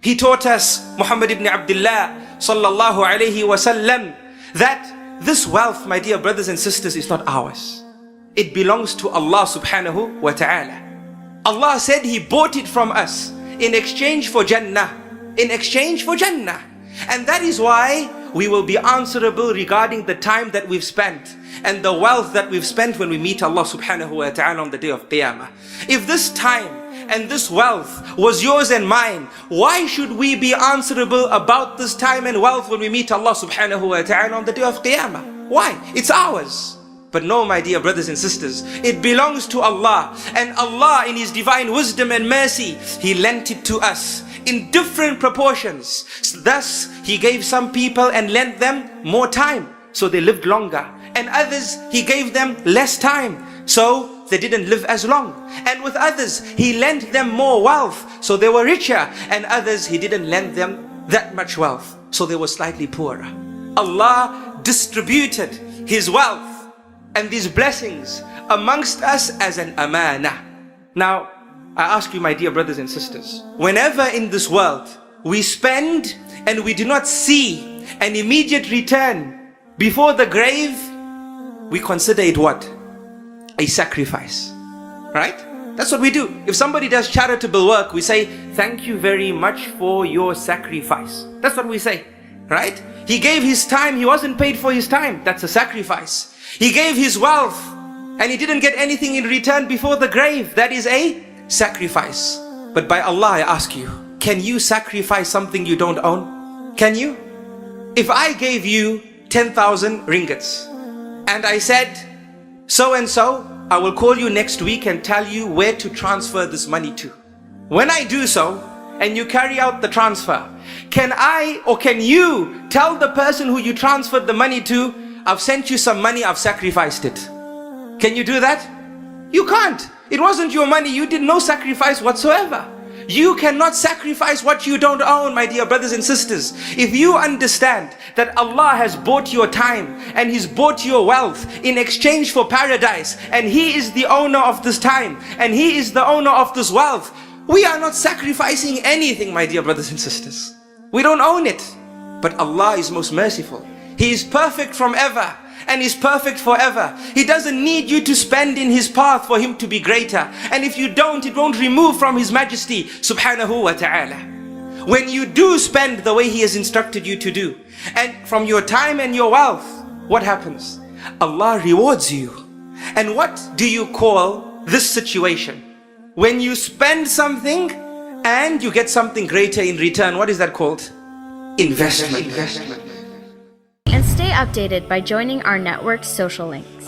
He taught us, Muhammad ibn Abdullah sallallahu alayhi wasallam, that this wealth, my dear brothers and sisters, is not ours. It belongs to Allah subhanahu wa ta'ala. Allah said He bought it from us in exchange for Jannah. In exchange for Jannah. And that is why we will be answerable regarding the time that we've spent and the wealth that we've spent when we meet Allah subhanahu wa ta'ala on the day of Qiyamah. If this time and this wealth was yours and mine, why should we be answerable about this time and wealth when we meet Allah subhanahu wa ta'ala on the day of Qiyamah? Why? It's ours. But no, my dear brothers and sisters, it belongs to Allah. And Allah in His divine wisdom and mercy, He lent it to us in different proportions. Thus, He gave some people and lent them more time, so they lived longer. And others, He gave them less time, so they didn't live as long. And with others, He lent them more wealth, so they were richer. And others, He didn't lend them that much wealth, so they were slightly poorer. Allah distributed His wealth and these blessings amongst us as an amana. Now, I ask you, my dear brothers and sisters, whenever in this world we spend and we do not see an immediate return before the grave, we consider it what? A sacrifice, right? That's what we do. If somebody does charitable work, we say, thank you very much for your sacrifice. That's what we say, right? He gave his time, he wasn't paid for his time. That's a sacrifice. He gave his wealth and he didn't get anything in return before the grave. That is a sacrifice. But by Allah, I ask you, can you sacrifice something you don't own? Can you? If I gave you 10,000 ringgits and I said, so and so, I will call you next week and tell you where to transfer this money to. When I do so, and you carry out the transfer, can I or can you tell the person who you transferred the money to, I've sent you some money, I've sacrificed it? Can you do that? You can't. It wasn't your money, you did no sacrifice whatsoever. You cannot sacrifice what you don't own, my dear brothers and sisters. If you understand that Allah has bought your time and He's bought your wealth in exchange for paradise, and He is the owner of this time and He is the owner of this wealth, we are not sacrificing anything, my dear brothers and sisters. We don't own it. But Allah is most merciful. He is perfect from ever and is perfect forever. He doesn't need you to spend in His path for Him to be greater. And if you don't, it won't remove from His majesty subhanahu wa ta'ala. When you do spend the way He has instructed you to do, and from your time and your wealth, what happens? Allah rewards you. And what do you call this situation? When you spend something and you get something greater in return, what is that called? Investment. And stay updated by joining our network's social links.